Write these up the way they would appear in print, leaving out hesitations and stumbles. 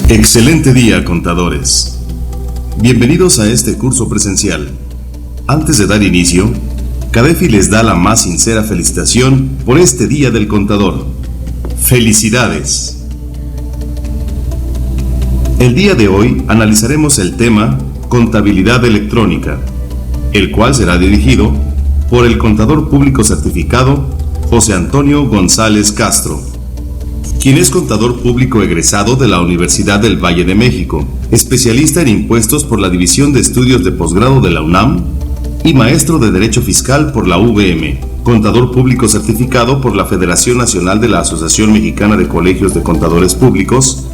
Excelente día, contadores. Bienvenidos a este curso presencial. Antes de dar inicio, CADEFI les da la más sincera felicitación por este Día del Contador. ¡Felicidades! El día de hoy analizaremos el tema Contabilidad Electrónica, el cual será dirigido por el contador público certificado José Antonio González Castro, quien es contador público egresado de la Universidad del Valle de México, especialista en impuestos por la División de Estudios de Posgrado de la UNAM y maestro de Derecho Fiscal por la UVM, contador público certificado por la Federación Nacional de la Asociación Mexicana de Colegios de Contadores Públicos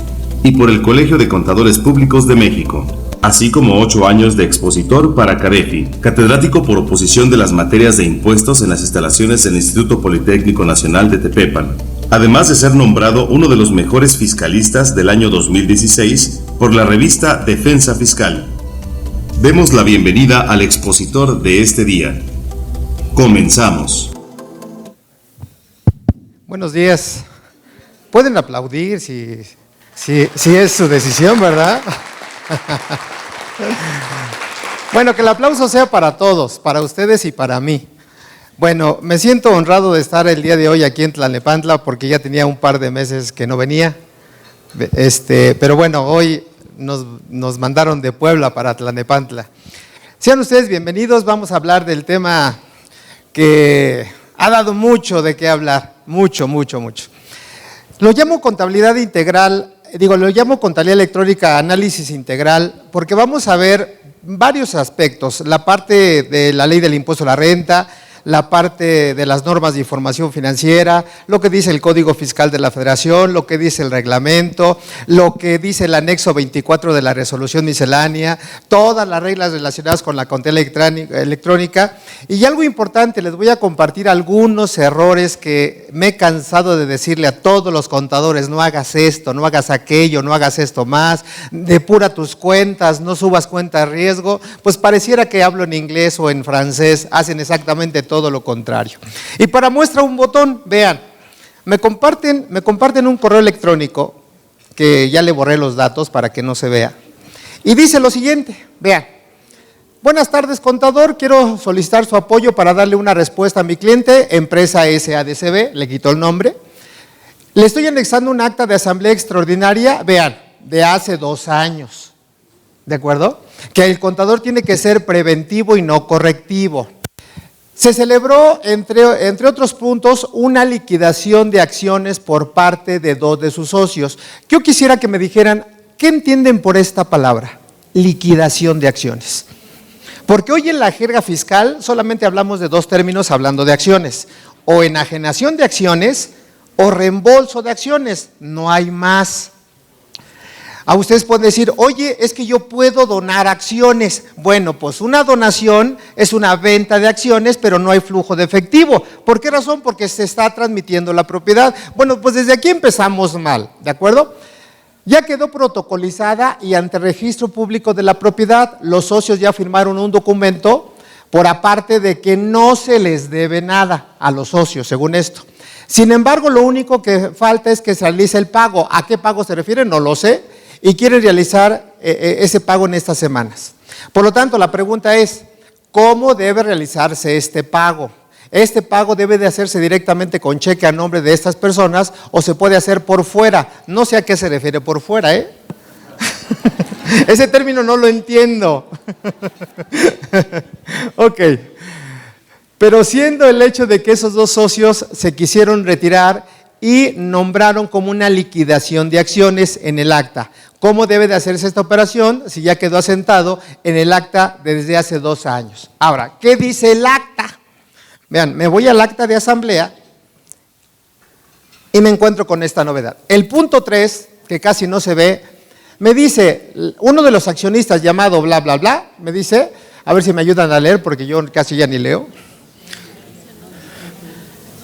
y por el Colegio de Contadores Públicos de México, así como 8 años de expositor para CADEFI, catedrático por oposición de las materias de impuestos en las instalaciones del Instituto Politécnico Nacional de Tepepan, además de ser nombrado uno de los mejores fiscalistas del año 2016 por la revista Defensa Fiscal. Demos la bienvenida al expositor de este día. Comenzamos. Buenos días. Pueden aplaudir si es su decisión, ¿verdad? Bueno, que el aplauso sea para todos, para ustedes y para mí. Bueno, me siento honrado de estar el día de hoy aquí en Tlalnepantla porque ya tenía un par de meses que no venía. Pero bueno, hoy nos mandaron de Puebla para Tlalnepantla. Sean ustedes bienvenidos, vamos a hablar del tema que ha dado mucho de qué hablar, mucho. Lo llamo contabilidad integral, lo llamo contabilidad electrónica, análisis integral, porque vamos a ver varios aspectos, la parte de la ley del impuesto a la renta, la parte de las normas de información financiera, lo que dice el Código Fiscal de la Federación, lo que dice el reglamento, lo que dice el anexo 24 de la resolución miscelánea, todas las reglas relacionadas con la contabilidad electrónica. Y algo importante, les voy a compartir algunos errores que me he cansado de decirle a todos los contadores: no hagas esto, no hagas aquello, no hagas esto más, depura tus cuentas, no subas cuenta de riesgo. Pues pareciera que hablo en inglés o en francés, hacen exactamente todo lo contrario. Y para muestra un botón, vean, me comparten un correo electrónico que ya le borré los datos para que no se vea. Y dice lo siguiente, vean: buenas tardes, contador, quiero solicitar su apoyo para darle una respuesta a mi cliente, empresa SADCB, le quitó el nombre. Le estoy anexando un acta de asamblea extraordinaria, vean, de hace 2 años, ¿de acuerdo? Que el contador tiene que ser preventivo y no correctivo. Se celebró, entre otros puntos, una liquidación de acciones por parte de 2 de sus socios. Yo quisiera que me dijeran, ¿qué entienden por esta palabra? Liquidación de acciones. Porque hoy en la jerga fiscal solamente hablamos de 2 términos hablando de acciones: o enajenación de acciones o reembolso de acciones, no hay más. A ustedes pueden decir, oye, es que yo puedo donar acciones. Bueno, pues una donación es una venta de acciones, pero no hay flujo de efectivo. ¿Por qué razón? Porque se está transmitiendo la propiedad. Bueno, pues desde aquí empezamos mal, ¿de acuerdo? Ya quedó protocolizada y ante registro público de la propiedad, los socios ya firmaron un documento por aparte de que no se les debe nada a los socios, según esto. Sin embargo, lo único que falta es que se realice el pago. ¿A qué pago se refiere? No lo sé. Y quieren realizar ese pago en estas semanas. Por lo tanto, la pregunta es, ¿cómo debe realizarse este pago? ¿Este pago debe de hacerse directamente con cheque a nombre de estas personas o se puede hacer por fuera? No sé a qué se refiere por fuera, ¿eh? Ese término no lo entiendo. Ok. Pero siendo el hecho de que esos 2 socios se quisieron retirar y nombraron como una liquidación de acciones en el acta. ¿Cómo debe de hacerse esta operación si ya quedó asentado en el acta desde hace 2 años? Ahora, ¿qué dice el acta? Vean, me voy al acta de asamblea y me encuentro con esta novedad. El punto 3, que casi no se ve, me dice, uno de los accionistas llamado bla, bla, bla, me dice, a ver si me ayudan a leer porque yo casi ya ni leo,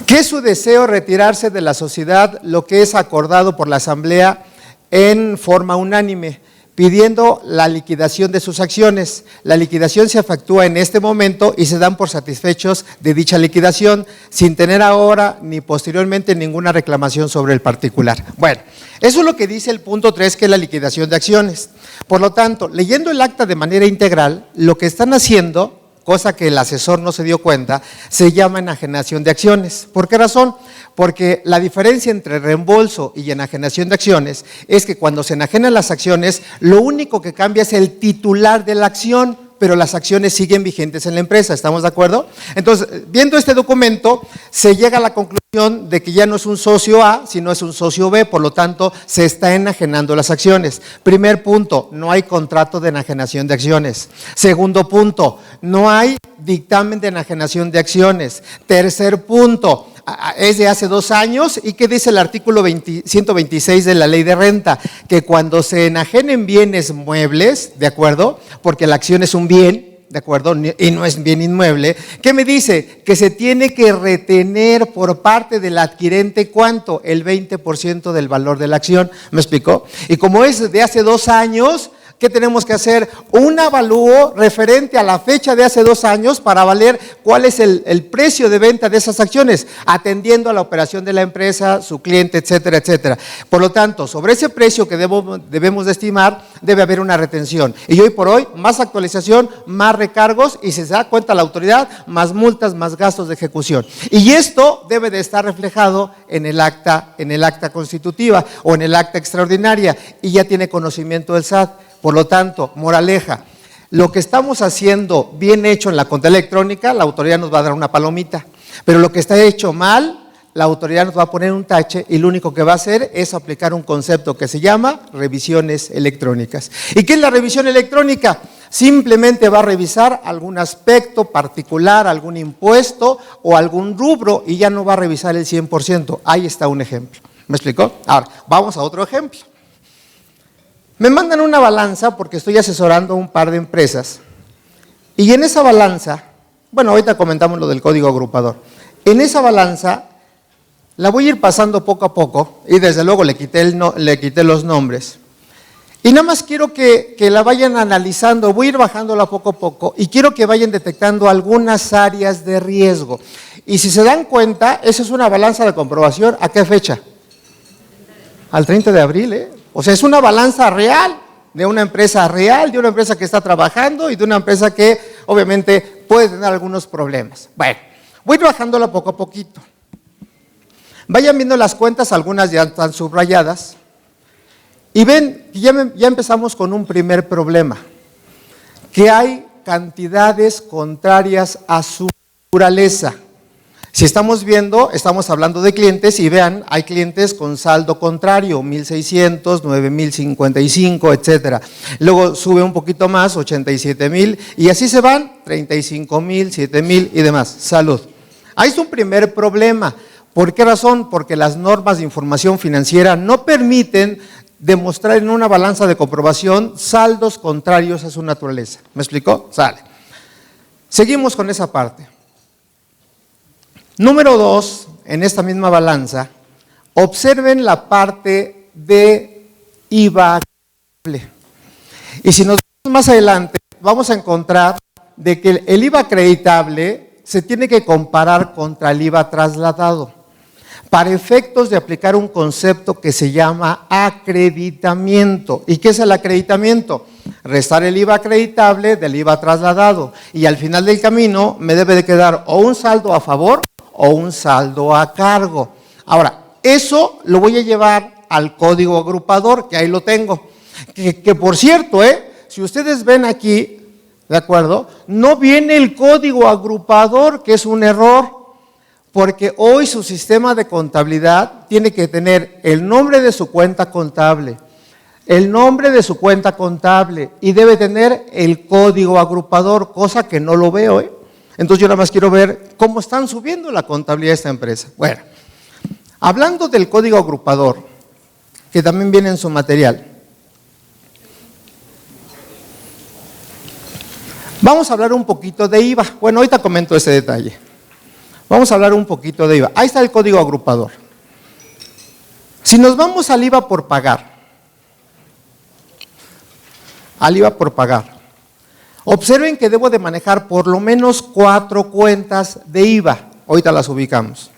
que es su deseo retirarse de la sociedad, lo que es acordado por la asamblea en forma unánime, pidiendo la liquidación de sus acciones. La liquidación se efectúa en este momento y se dan por satisfechos de dicha liquidación, sin tener ahora ni posteriormente ninguna reclamación sobre el particular. Bueno, eso es lo que dice el punto 3, que es la liquidación de acciones. Por lo tanto, leyendo el acta de manera integral, lo que están haciendo, cosa que el asesor no se dio cuenta, se llama enajenación de acciones. ¿Por qué razón? Porque la diferencia entre reembolso y enajenación de acciones es que cuando se enajenan las acciones, lo único que cambia es el titular de la acción, pero las acciones siguen vigentes en la empresa, ¿estamos de acuerdo? Entonces, viendo este documento, se llega a la conclusión de que ya no es un socio A, sino es un socio B, por lo tanto, se está enajenando las acciones. Primer punto, no hay contrato de enajenación de acciones. Segundo punto, no hay dictamen de enajenación de acciones. Tercer punto, es de hace 2 años. ¿Y qué dice el artículo 126 de la ley de renta? Que cuando se enajenen bienes muebles, ¿de acuerdo? Porque la acción es un bien, ¿de acuerdo? Y no es bien inmueble. ¿Qué me dice? Que se tiene que retener por parte del adquirente, ¿cuánto? El 20% del valor de la acción. ¿Me explicó? Y como es de hace 2 años, ¿qué tenemos que hacer? Un avalúo referente a la fecha de hace 2 años para valer cuál es el precio de venta de esas acciones, atendiendo a la operación de la empresa, su cliente, etcétera, etcétera. Por lo tanto, sobre ese precio que debemos de estimar, debe haber una retención. Y hoy por hoy, más actualización, más recargos, y si se da cuenta la autoridad, más multas, más gastos de ejecución. Y esto debe de estar reflejado en el acta constitutiva o en el acta extraordinaria, y ya tiene conocimiento del SAT. Por lo tanto, moraleja, lo que estamos haciendo bien hecho en la contabilidad electrónica, la autoridad nos va a dar una palomita, pero lo que está hecho mal, la autoridad nos va a poner un tache y lo único que va a hacer es aplicar un concepto que se llama revisiones electrónicas. ¿Y qué es la revisión electrónica? Simplemente va a revisar algún aspecto particular, algún impuesto o algún rubro y ya no va a revisar el 100%. Ahí está un ejemplo. ¿Me explicó? Ahora, vamos a otro ejemplo. Me mandan una balanza porque estoy asesorando a un par de empresas y en esa balanza, bueno, ahorita comentamos lo del código agrupador, en esa balanza la voy a ir pasando poco a poco y desde luego le quité los nombres y nada más quiero que la vayan analizando, voy a ir bajándola poco a poco y quiero que vayan detectando algunas áreas de riesgo y si se dan cuenta, esa es una balanza de comprobación. ¿A qué fecha? Al 30 de abril, O sea, es una balanza real, de una empresa real, de una empresa que está trabajando y de una empresa que obviamente puede tener algunos problemas. Bueno, voy trabajándola poco a poquito. Vayan viendo las cuentas, algunas ya están subrayadas. Y ven, ya empezamos con un primer problema, que hay cantidades contrarias a su naturaleza. Si estamos viendo, estamos hablando de clientes y vean, hay clientes con saldo contrario, 1,600, 9,055, etcétera. Luego sube un poquito más, 87,000 y así se van, 35,000, 7,000 y demás. Salud. Ahí es un primer problema. ¿Por qué razón? Porque las normas de información financiera no permiten demostrar en una balanza de comprobación saldos contrarios a su naturaleza. ¿Me explicó? Sale. Seguimos con esa parte. Número 2, en esta misma balanza, observen la parte de IVA. Y si nos vamos más adelante, vamos a encontrar de que el IVA acreditable se tiene que comparar contra el IVA trasladado, para efectos de aplicar un concepto que se llama acreditamiento. ¿Y qué es el acreditamiento? Restar el IVA acreditable del IVA trasladado. Y al final del camino me debe de quedar o un saldo a favor o un saldo a cargo. Ahora, eso lo voy a llevar al código agrupador, que ahí lo tengo. Que por cierto, si ustedes ven aquí, ¿de acuerdo? No viene el código agrupador, que es un error, porque hoy su sistema de contabilidad tiene que tener el nombre de su cuenta contable, el nombre de su cuenta contable y debe tener el código agrupador, cosa que no lo veo, Entonces yo nada más quiero ver cómo están subiendo la contabilidad de esta empresa. Bueno, hablando del código agrupador, que también viene en su material, vamos a hablar un poquito de IVA. Bueno, ahorita comento ese detalle. Vamos a hablar un poquito de IVA. Ahí está el código agrupador. Si nos vamos al IVA por pagar, al IVA por pagar. Observen que debo de manejar por lo menos 4 cuentas de IVA. Ahorita las ubicamos.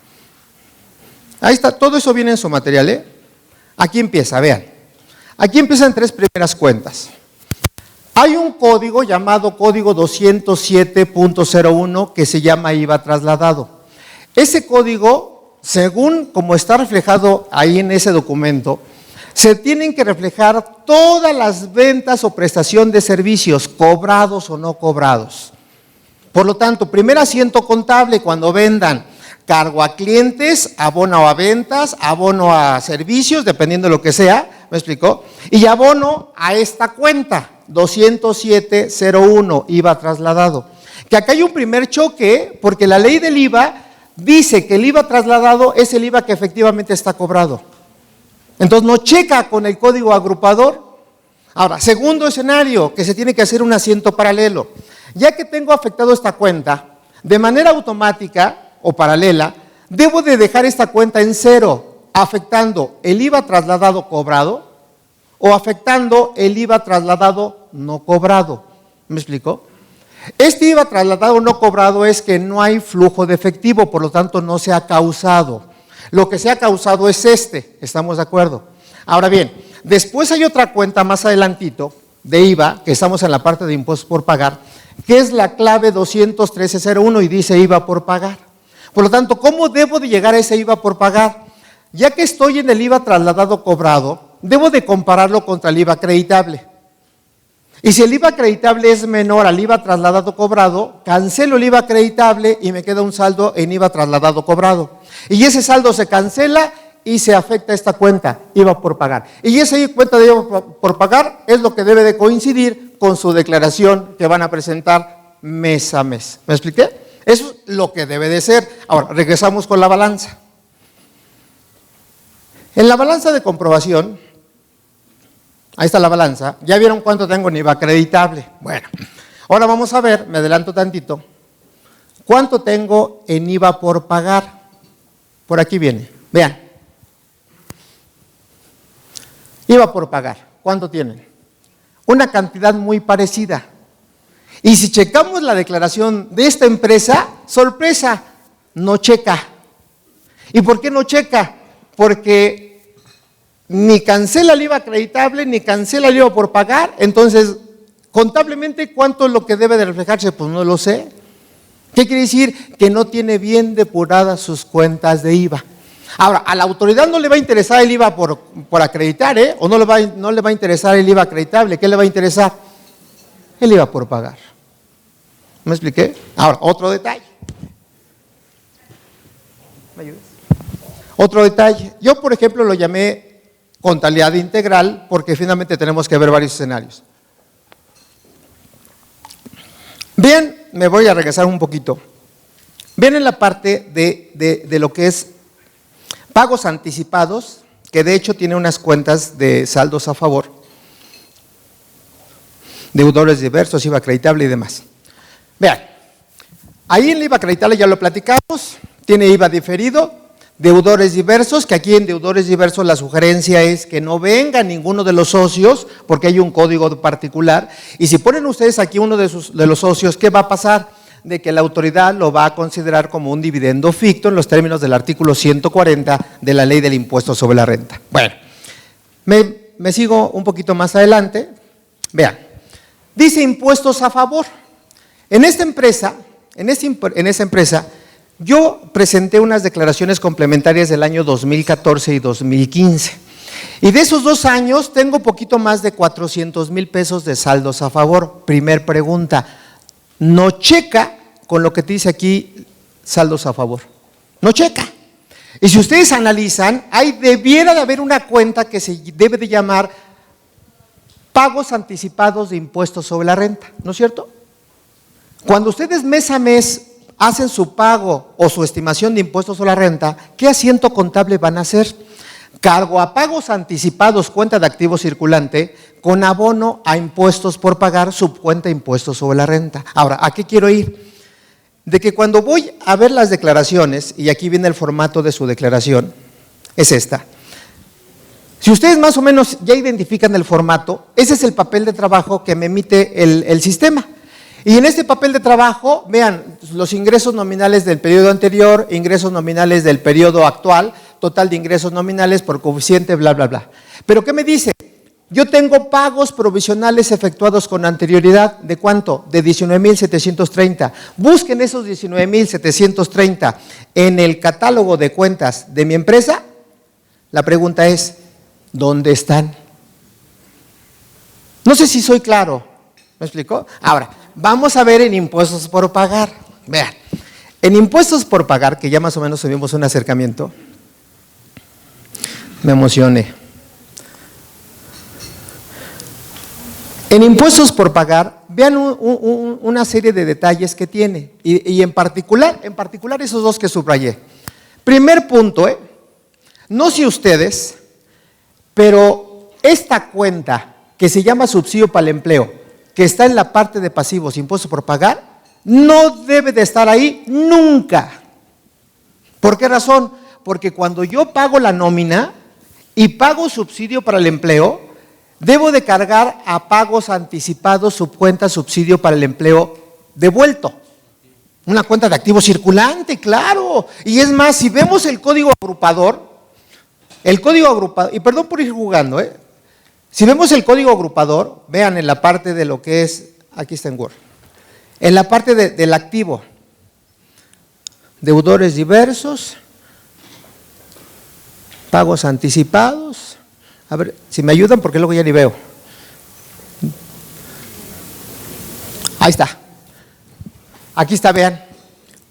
Ahí está, todo eso viene en su material, ¿eh? Aquí empieza, vean. Aquí empiezan 3 primeras cuentas. Hay un código llamado código 207.01 que se llama IVA trasladado. Ese código, según como está reflejado ahí en ese documento, se tienen que reflejar todas las ventas o prestación de servicios, cobrados o no cobrados. Por lo tanto, primer asiento contable cuando vendan cargo a clientes, abono a ventas, abono a servicios, dependiendo de lo que sea, ¿me explicó? Y abono a esta cuenta, 207.01, IVA trasladado. Que acá hay un primer choque, porque la ley del IVA dice que el IVA trasladado es el IVA que efectivamente está cobrado. Entonces no checa con el código agrupador. Ahora, segundo escenario, que se tiene que hacer un asiento paralelo. Ya que tengo afectado esta cuenta, de manera automática o paralela, debo de dejar esta cuenta en cero, afectando el IVA trasladado cobrado o afectando el IVA trasladado no cobrado. ¿Me explico? Este IVA trasladado no cobrado es que no hay flujo de efectivo, por lo tanto no se ha causado. Lo que se ha causado es ¿estamos de acuerdo? Ahora bien, después hay otra cuenta más adelantito de IVA, que estamos en la parte de impuestos por pagar, que es la clave 213.01 y dice IVA por pagar. Por lo tanto, ¿cómo debo de llegar a ese IVA por pagar? Ya que estoy en el IVA trasladado cobrado, debo de compararlo contra el IVA acreditable. Y si el IVA acreditable es menor al IVA trasladado cobrado, cancelo el IVA acreditable y me queda un saldo en IVA trasladado cobrado. Y ese saldo se cancela y se afecta a esta cuenta, IVA por pagar. Y esa cuenta de IVA por pagar es lo que debe de coincidir con su declaración que van a presentar mes a mes. ¿Me expliqué? Eso es lo que debe de ser. Ahora, regresamos con la balanza. En la balanza de comprobación, ahí está la balanza, ya vieron cuánto tengo en IVA acreditable. Bueno, ahora vamos a ver, me adelanto tantito, cuánto tengo en IVA por pagar. Por aquí viene, vean. IVA por pagar, ¿cuánto tienen? Una cantidad muy parecida. Y si checamos la declaración de esta empresa, sorpresa, no checa. ¿Y por qué no checa? Porque ni cancela el IVA acreditable, ni cancela el IVA por pagar. Entonces, contablemente, ¿cuánto es lo que debe de reflejarse? Pues no lo sé. ¿Qué quiere decir? Que no tiene bien depuradas sus cuentas de IVA. Ahora, a la autoridad no le va a interesar el IVA por acreditar, o no le va a interesar el IVA acreditable. ¿Qué le va a interesar? El IVA por pagar. ¿Me expliqué? Ahora, otro detalle. ¿Me ayudas? Otro detalle. Yo, por ejemplo, lo llamé contabilidad integral porque finalmente tenemos que ver varios escenarios. Bien, me voy a regresar un poquito. Bien, en la parte de lo que es pagos anticipados, que de hecho tiene unas cuentas de saldos a favor, deudores diversos, IVA acreditable y demás. Vean, ahí en el IVA acreditable ya lo platicamos, tiene IVA diferido, deudores diversos, que aquí en deudores diversos la sugerencia es que no venga ninguno de los socios, porque hay un código particular, y si ponen ustedes aquí uno de los socios, ¿qué va a pasar? De que la autoridad lo va a considerar como un dividendo ficto en los términos del artículo 140 de la ley del impuesto sobre la renta. Bueno, me sigo un poquito más adelante. Vean, dice impuestos a favor. En esta empresa, yo presenté unas declaraciones complementarias del año 2014 y 2015. Y de esos 2 años tengo poquito más de 400,000 pesos de saldos a favor. Primer pregunta, no checa con lo que te dice aquí saldos a favor. No checa. Y si ustedes analizan, debiera de haber una cuenta que se debe de llamar pagos anticipados de impuestos sobre la renta, ¿no es cierto? Cuando ustedes mes a mes hacen su pago o su estimación de impuestos sobre la renta, ¿qué asiento contable van a hacer? Cargo a pagos anticipados, cuenta de activo circulante, con abono a impuestos por pagar, subcuenta impuestos sobre la renta. Ahora, ¿a qué quiero ir? De que cuando voy a ver las declaraciones, y aquí viene el formato de su declaración, es esta. Si ustedes más o menos ya identifican el formato, ese es el papel de trabajo que me emite el sistema. Y en este papel de trabajo, vean, los ingresos nominales del periodo anterior, ingresos nominales del periodo actual, total de ingresos nominales por coeficiente, bla, bla, bla. Pero ¿qué me dice? Yo tengo pagos provisionales efectuados con anterioridad, ¿de cuánto? De 19,730. Busquen esos 19,730 en el catálogo de cuentas de mi empresa. La pregunta es, ¿dónde están? No sé si soy claro, ¿me explicó? Ahora, vamos a ver en impuestos por pagar. Vean, en impuestos por pagar, que ya más o menos tuvimos un acercamiento, me emocioné. En impuestos por pagar, vean una serie de detalles que tiene, y en particular esos dos que subrayé. Primer punto, no sé ustedes, pero esta cuenta que se llama subsidio para el empleo, que está en la parte de pasivos, impuestos por pagar, no debe de estar ahí nunca. ¿Por qué razón? Porque cuando yo pago la nómina y pago subsidio para el empleo, debo de cargar a pagos anticipados subcuenta subsidio para el empleo devuelto. Una cuenta de activo circulante, claro. Y es más, si vemos el código agrupador, y perdón por ir jugando, si vemos el código agrupador, vean en la parte de lo que es, aquí está en Word, en la parte del activo, deudores diversos, pagos anticipados. A ver, si me ayudan porque luego ya ni veo. Ahí está. Aquí está, vean.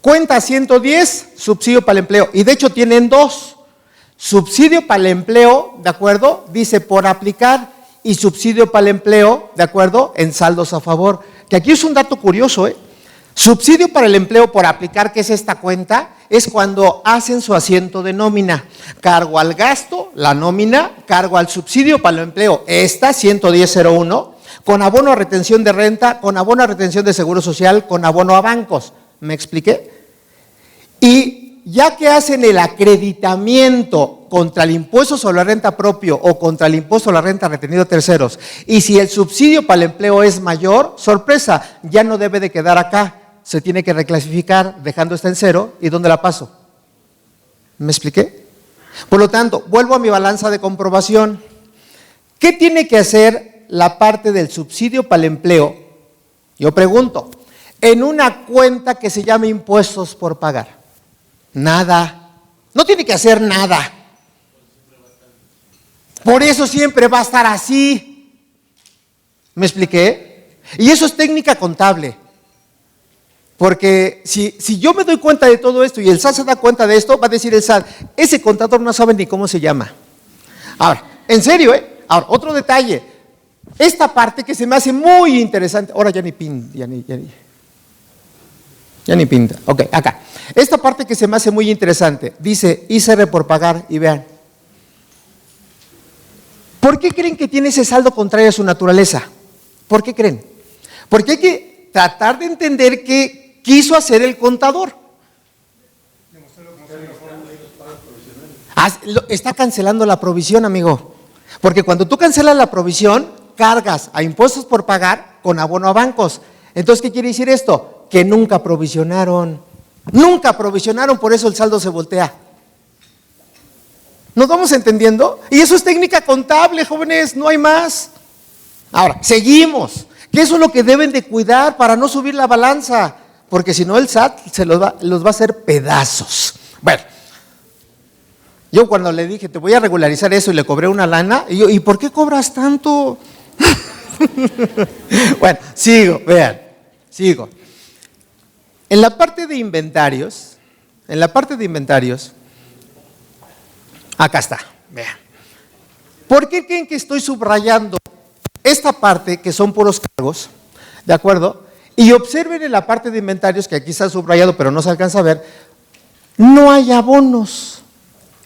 Cuenta 110, subsidio para el empleo. Y de hecho tienen dos. Subsidio para el empleo, ¿de acuerdo? Dice por aplicar, y subsidio para el empleo, ¿de acuerdo? En saldos a favor. Que aquí es un dato curioso, Subsidio para el empleo por aplicar, ¿qué es esta cuenta? Es cuando hacen su asiento de nómina. Cargo al gasto, la nómina, cargo al subsidio para el empleo, esta 110.01, con abono a retención de renta, con abono a retención de seguro social, con abono a bancos. ¿Me expliqué? Y ya que hacen el acreditamiento contra el impuesto sobre la renta propio o contra el impuesto a la renta retenido a terceros, y si el subsidio para el empleo es mayor, sorpresa, ya no debe de quedar acá. Se tiene que reclasificar dejando esta en cero. ¿Y dónde la paso? ¿Me expliqué? Por lo tanto, vuelvo a mi balanza de comprobación. ¿Qué tiene que hacer la parte del subsidio para el empleo? Yo pregunto, en una cuenta que se llama impuestos por pagar. Nada. No tiene que hacer nada. Por eso siempre va a estar así. ¿Me expliqué? Y eso es técnica contable. Porque si yo me doy cuenta de todo esto y el SAT se da cuenta de esto, va a decir el SAT, ese contador no sabe ni cómo se llama. Ahora, en serio, Ahora, otro detalle. Esta parte que se me hace muy interesante, ahora ya ni pinta, ya ni pinta. Ok, acá. Esta parte que se me hace muy interesante, dice ISR por pagar, y vean. ¿Por qué creen que tiene ese saldo contrario a su naturaleza? ¿Por qué creen? Porque hay que tratar de entender qué quiso hacer el contador. Está cancelando la provisión, amigo. Porque cuando tú cancelas la provisión, cargas a impuestos por pagar con abono a bancos. Entonces, ¿qué quiere decir esto? Que nunca provisionaron. Nunca provisionaron, por eso el saldo se voltea. ¿Nos vamos entendiendo? Y eso es técnica contable, jóvenes, no hay más. Ahora, seguimos. Que eso es lo que deben de cuidar para no subir la balanza, porque si no el SAT los va a hacer pedazos. Bueno, yo cuando le dije, te voy a regularizar eso y le cobré una lana, y yo, ¿y por qué cobras tanto? Bueno, sigo. En la parte de inventarios, acá está, vean. ¿Por qué creen que estoy subrayando esta parte que son puros cargos? ¿De acuerdo? Y observen en la parte de inventarios, que aquí está subrayado pero no se alcanza a ver, no hay abonos.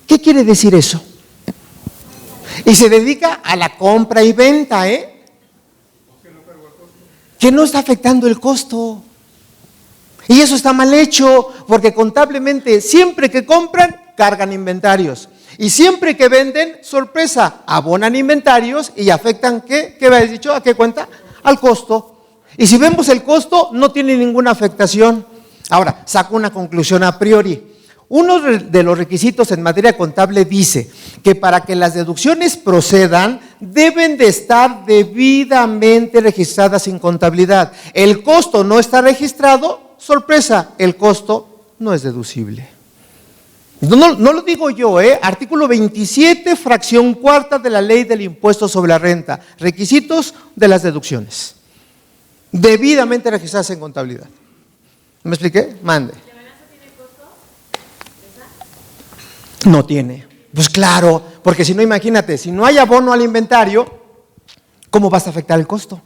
¿Qué quiere decir eso? Y se dedica a la compra y venta, que no está afectando el costo. Y eso está mal hecho, porque contablemente siempre que compran, cargan inventarios. Y siempre que venden, sorpresa, abonan inventarios y afectan, ¿qué habéis dicho? ¿A qué cuenta? Al costo. Y si vemos el costo, no tiene ninguna afectación. Ahora, saco una conclusión a priori. Uno de los requisitos en materia contable dice que para que las deducciones procedan, deben de estar debidamente registradas en contabilidad. El costo no está registrado, sorpresa, el costo no es deducible. No lo digo yo, artículo 27, fracción cuarta de la ley del impuesto sobre la renta, requisitos de las deducciones, debidamente registradas en contabilidad. ¿Me expliqué? Mande. No tiene. Pues claro, porque si no, imagínate, si no hay abono al inventario, ¿cómo vas a afectar el costo?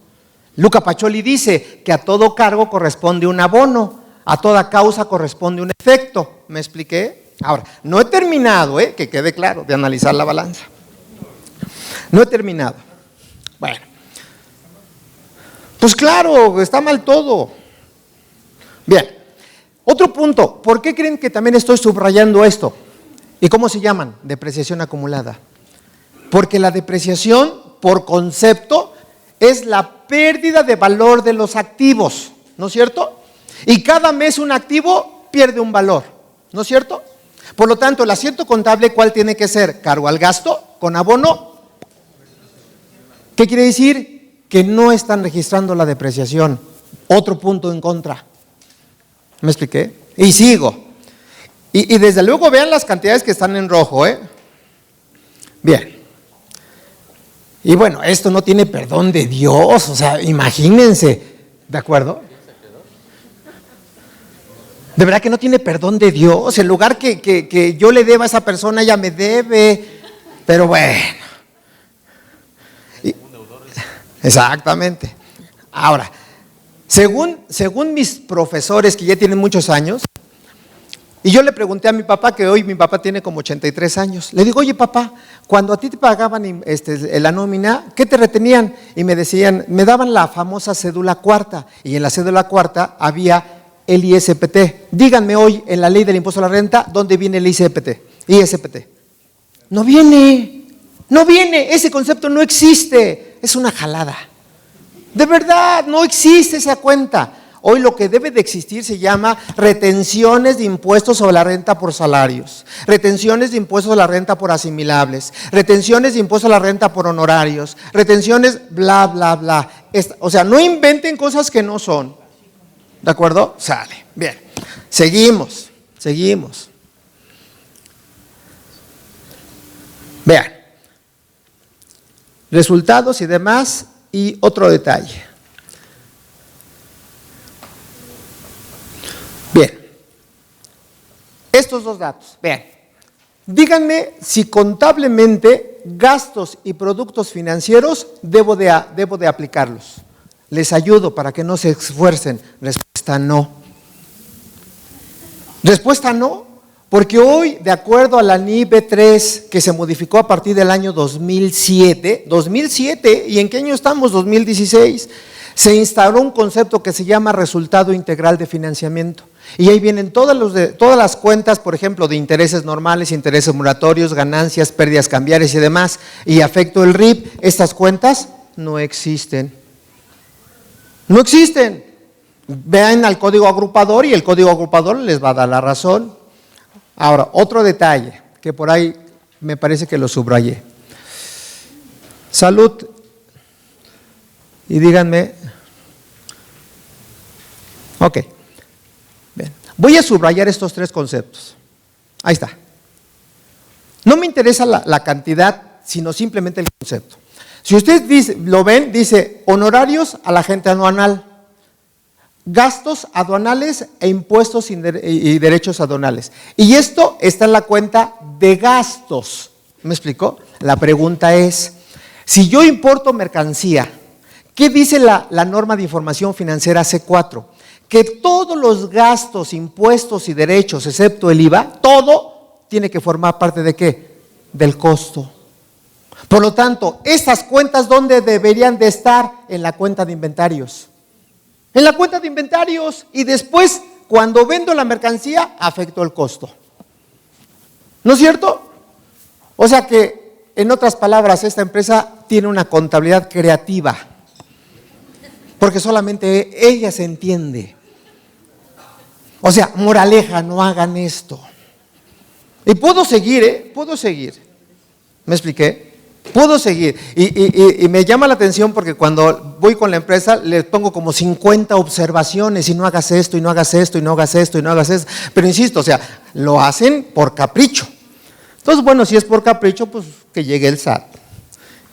Luca Pacioli dice que a todo cargo corresponde un abono, a toda causa corresponde un efecto. ¿Me expliqué? Ahora, no he terminado, que quede claro, de analizar la balanza. No he terminado. Bueno, pues claro, está mal todo. Bien, otro punto, ¿por qué creen que también estoy subrayando esto? ¿Y cómo se llaman? Depreciación acumulada. Porque la depreciación, por concepto, es la pérdida de valor de los activos, ¿no es cierto? Y cada mes un activo pierde un valor, ¿no es cierto? Por lo tanto, el asiento contable, ¿cuál tiene que ser? Cargo al gasto con abono. ¿Qué quiere decir? Que no están registrando la depreciación. Otro punto en contra. ¿Me expliqué? Y sigo. Y desde luego vean las cantidades que están en rojo, Bien. Y bueno, esto no tiene perdón de Dios, o sea, imagínense, ¿de acuerdo? De verdad que no tiene perdón de Dios. En lugar que yo le deba a esa persona, ella me debe. Pero bueno. Exactamente. Ahora, según mis profesores que ya tienen muchos años, y yo le pregunté a mi papá, que hoy mi papá tiene como 83 años, le digo, oye papá, cuando a ti te pagaban la nómina, ¿qué te retenían? Y me decían, me daban la famosa cédula cuarta, y en la cédula cuarta había el ISPT. Díganme hoy en la ley del impuesto a la renta, ¿dónde viene el ISPT? No viene, ese concepto no existe, es una jalada. De verdad, no existe esa cuenta. Hoy lo que debe de existir se llama retenciones de impuestos sobre la renta por salarios, retenciones de impuestos a la renta por asimilables, retenciones de impuestos a la renta por honorarios, retenciones bla, bla, bla. O sea, no inventen cosas que no son. ¿De acuerdo? Sale. Bien. Seguimos. Vean. Resultados y demás. Y otro detalle. Bien, estos dos datos, vean, díganme si contablemente gastos y productos financieros debo de aplicarlos. Les ayudo para que no se esfuercen. Respuesta no. Respuesta no, porque hoy, de acuerdo a la NIB 3, que se modificó a partir del año 2007, ¿y en qué año estamos? 2016, se instauró un concepto que se llama resultado integral de financiamiento. Y ahí vienen todas las cuentas, por ejemplo, de intereses normales, intereses moratorios, ganancias, pérdidas cambiarias y demás, y afecto el RIP. Estas cuentas no existen. No existen. Vean al código agrupador y el código agrupador les va a dar la razón. Ahora, otro detalle, que por ahí me parece que lo subrayé. Salud. Y díganme. Ok. Bien. Voy a subrayar estos tres conceptos. Ahí está. No me interesa la cantidad, sino simplemente el concepto. Si usted lo ven, dice honorarios a la gente aduanal, gastos aduanales e impuestos y derechos aduanales. Y esto está en la cuenta de gastos. ¿Me explicó? La pregunta es, si yo importo mercancía, ¿qué dice la norma de información financiera C4? Que todos los gastos, impuestos y derechos, excepto el IVA, todo tiene que formar parte ¿de qué? Del costo. Por lo tanto, estas cuentas, ¿dónde deberían de estar? En la cuenta de inventarios. En la cuenta de inventarios, y después, cuando vendo la mercancía, afecto el costo. ¿No es cierto? O sea que, en otras palabras, esta empresa tiene una contabilidad creativa, porque solamente ella se entiende. O sea, moraleja, no hagan esto. Y puedo seguir, puedo seguir. ¿Me expliqué? Puedo seguir. Y me llama la atención porque cuando voy con la empresa les pongo como 50 observaciones y no hagas esto, y no hagas esto, y no hagas esto, y no hagas esto. Pero insisto, o sea, lo hacen por capricho. Entonces, bueno, si es por capricho, pues que llegue el SAT.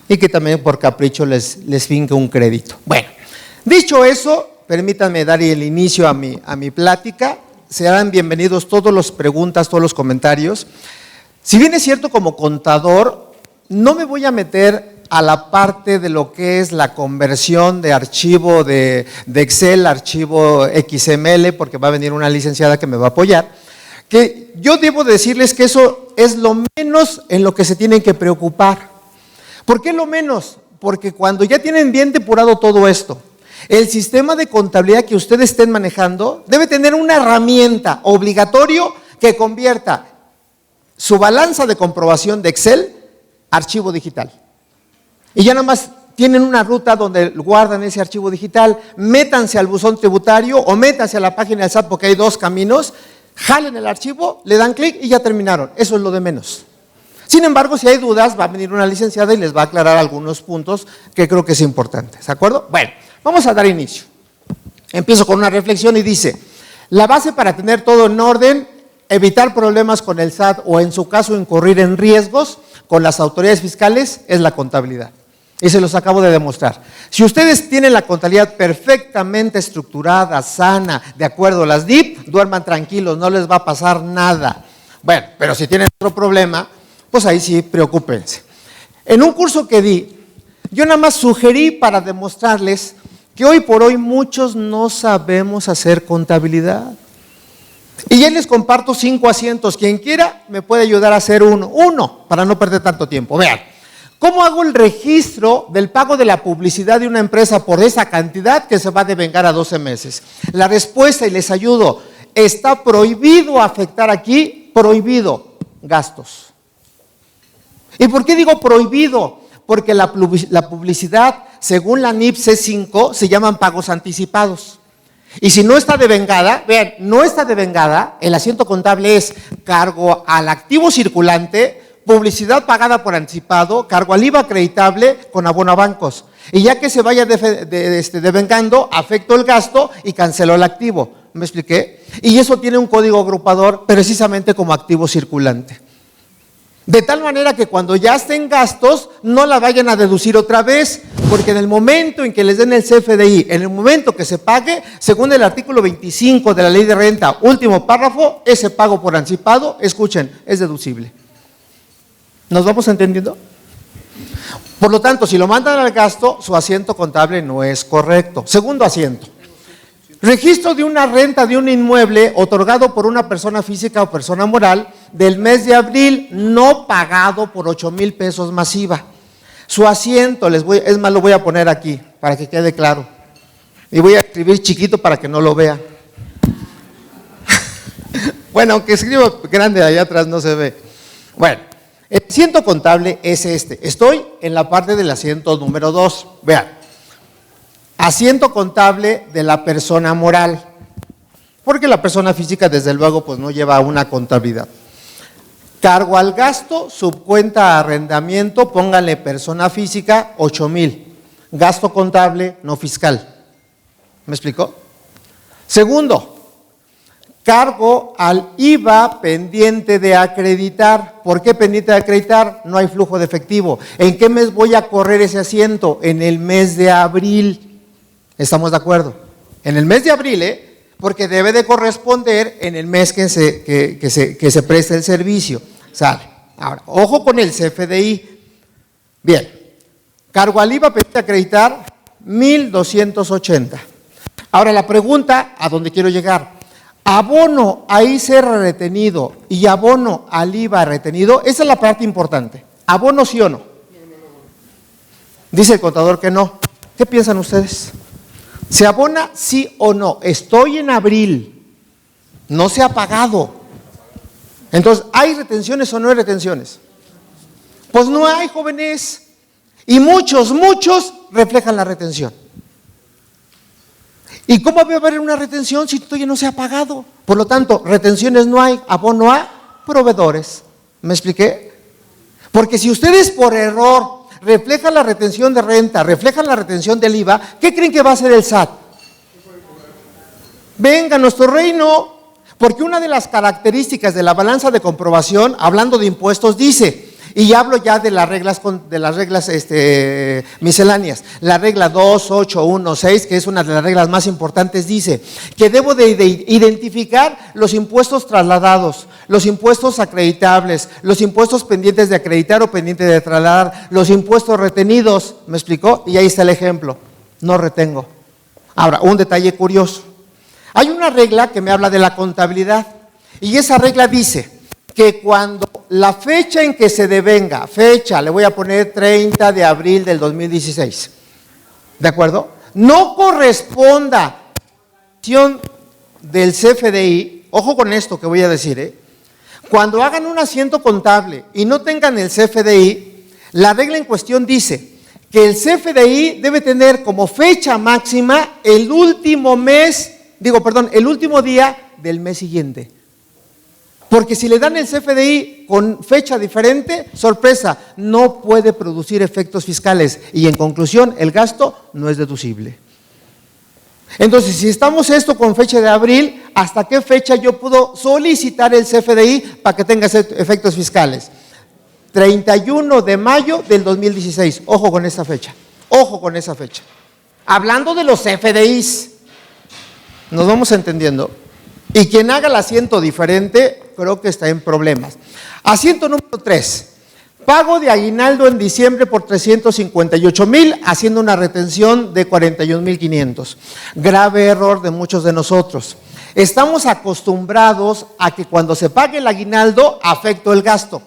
Y que también por capricho les finque un crédito. Bueno, dicho eso, permítanme dar el inicio a mi plática. Serán bienvenidos todas las preguntas, todos los comentarios. Si bien es cierto, como contador, no me voy a meter a la parte de lo que es la conversión de archivo de Excel, archivo XML, porque va a venir una licenciada que me va a apoyar, que yo debo decirles que eso es lo menos en lo que se tienen que preocupar. ¿Por qué lo menos? Porque cuando ya tienen bien depurado todo esto, el sistema de contabilidad que ustedes estén manejando debe tener una herramienta obligatorio que convierta su balanza de comprobación de Excel a archivo digital. Y ya nada más tienen una ruta donde guardan ese archivo digital, métanse al buzón tributario o métanse a la página del SAT porque hay dos caminos, jalen el archivo, le dan clic y ya terminaron. Eso es lo de menos. Sin embargo, si hay dudas, va a venir una licenciada y les va a aclarar algunos puntos que creo que es importante. ¿De acuerdo? Bueno, vamos a dar inicio. Empiezo con una reflexión y dice: la base para tener todo en orden, evitar problemas con el SAT o en su caso incurrir en riesgos con las autoridades fiscales es la contabilidad. Y se los acabo de demostrar. Si ustedes tienen la contabilidad perfectamente estructurada, sana, de acuerdo a las DIP, duerman tranquilos, no les va a pasar nada. Bueno, pero si tienen otro problema, pues ahí sí, preocúpense. En un curso que di, yo nada más sugerí para demostrarles que hoy por hoy muchos no sabemos hacer contabilidad. Y ya les comparto 5 asientos. Quien quiera me puede ayudar a hacer uno, para no perder tanto tiempo. Vean, ¿cómo hago el registro del pago de la publicidad de una empresa por esa cantidad que se va a devengar a 12 meses? La respuesta, y les ayudo, está prohibido afectar aquí, prohibido, gastos. ¿Y por qué digo prohibido? Porque la publicidad, según la NIP C5, se llaman pagos anticipados. Y si no está devengada, vean, no está devengada, el asiento contable es cargo al activo circulante, publicidad pagada por anticipado, cargo al IVA acreditable con abono a bancos. Y ya que se vaya devengando, afecto el gasto y cancelo el activo. ¿Me expliqué? Y eso tiene un código agrupador precisamente como activo circulante. De tal manera que cuando ya estén gastos, no la vayan a deducir otra vez, porque en el momento en que les den el CFDI, en el momento que se pague, según el artículo 25 de la Ley de Renta, último párrafo, ese pago por anticipado, escuchen, es deducible. ¿Nos vamos entendiendo? Por lo tanto, si lo mandan al gasto, su asiento contable no es correcto. Segundo asiento. Registro de una renta de un inmueble otorgado por una persona física o persona moral del mes de abril no pagado por 8,000 pesos más IVA. Su asiento, es más, lo voy a poner aquí para que quede claro. Y voy a escribir chiquito para que no lo vean. Bueno, aunque escribo grande allá atrás no se ve. Bueno, el asiento contable es este. Estoy en la parte del asiento número 2. Vean. Asiento contable de la persona moral, porque la persona física desde luego pues no lleva una contabilidad. Cargo al gasto, subcuenta arrendamiento, pónganle persona física, 8,000. Gasto contable no fiscal. ¿Me explicó? Segundo, cargo al IVA pendiente de acreditar. ¿Por qué pendiente de acreditar? No hay flujo de efectivo. ¿En qué mes voy a correr ese asiento? En el mes de abril. ¿Estamos de acuerdo? En el mes de abril, porque debe de corresponder en el mes que se preste el servicio. ¿Sale? Ahora, ojo con el CFDI. Bien, cargo al IVA pendiente de acreditar, 1,280. Ahora la pregunta, ¿a dónde quiero llegar? Abono a ICR retenido y abono al IVA retenido, esa es la parte importante. ¿Abono sí o no? Dice el contador que no. ¿Qué piensan ustedes? ¿Se abona sí o no? Estoy en abril, no se ha pagado. Entonces, ¿hay retenciones o no hay retenciones? Pues no hay, jóvenes. Y muchos reflejan la retención. ¿Y cómo va a haber una retención si todavía no se ha pagado? Por lo tanto, retenciones no hay, abono a proveedores. ¿Me expliqué? Porque si ustedes por error reflejan la retención de renta, reflejan la retención del IVA, ¿qué creen que va a hacer el SAT? Venga, nuestro reino. Porque una de las características de la balanza de comprobación, hablando de impuestos, dice, y hablo ya de las reglas, misceláneas, la regla 2816, que es una de las reglas más importantes, dice que debo de identificar los impuestos trasladados, los impuestos acreditables, los impuestos pendientes de acreditar o pendientes de trasladar, los impuestos retenidos, ¿me explicó? Y ahí está el ejemplo, no retengo. Ahora, un detalle curioso. Hay una regla que me habla de la contabilidad y esa regla dice que cuando la fecha en que se devenga, fecha, le voy a poner 30 de abril del 2016, ¿de acuerdo? No corresponda a la acción del CFDI, ojo con esto que voy a decir, cuando hagan un asiento contable y no tengan el CFDI, la regla en cuestión dice que el CFDI debe tener como fecha máxima el último día del mes siguiente. Porque si le dan el CFDI con fecha diferente, sorpresa, no puede producir efectos fiscales y en conclusión el gasto no es deducible. Entonces, si estamos esto con fecha de abril, ¿hasta qué fecha yo puedo solicitar el CFDI para que tenga efectos fiscales? 31 de mayo del 2016, ojo con esa fecha, ojo con esa fecha. Hablando de los CFDIs, nos vamos entendiendo. Y quien haga el asiento diferente, creo que está en problemas. Asiento número 3. Pago de aguinaldo en diciembre por 358,000, haciendo una retención de 41,500. Grave error de muchos de nosotros. Estamos acostumbrados a que cuando se pague el aguinaldo, afecto el gasto.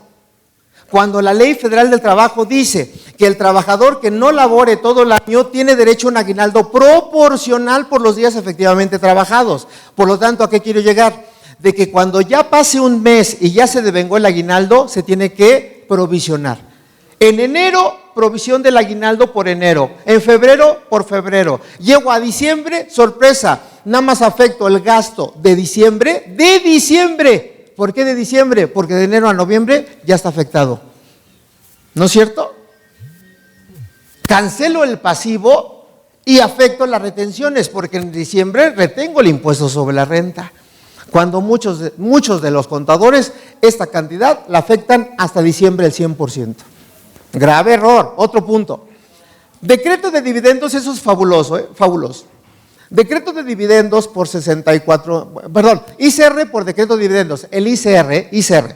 Cuando la Ley Federal del Trabajo dice que el trabajador que no labore todo el año tiene derecho a un aguinaldo proporcional por los días efectivamente trabajados. Por lo tanto, ¿a qué quiero llegar? De que cuando ya pase un mes y ya se devengó el aguinaldo, se tiene que provisionar. En enero, provisión del aguinaldo por enero. En febrero, por febrero. Llego a diciembre, sorpresa, nada más afecto el gasto de diciembre. ¿Por qué de diciembre? Porque de enero a noviembre ya está afectado. ¿No es cierto? Cancelo el pasivo y afecto las retenciones, porque en diciembre retengo el impuesto sobre la renta. Cuando muchos de los contadores esta cantidad la afectan hasta diciembre el 100%. Grave error. Otro punto. Decreto de dividendos, eso es fabuloso, fabuloso. Decreto de dividendos por ICR por decreto de dividendos, el ICR,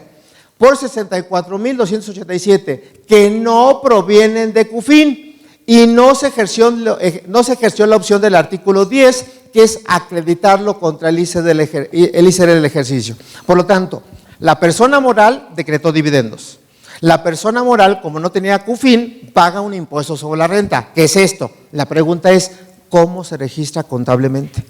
por 64,287, que no provienen de CUFIN y no se ejerció la opción del artículo 10, que es acreditarlo contra el ICR del ejercicio. Por lo tanto, la persona moral decretó dividendos. La persona moral, como no tenía CUFIN, paga un impuesto sobre la renta. ¿Qué es esto? La pregunta es, ¿cómo se registra contablemente?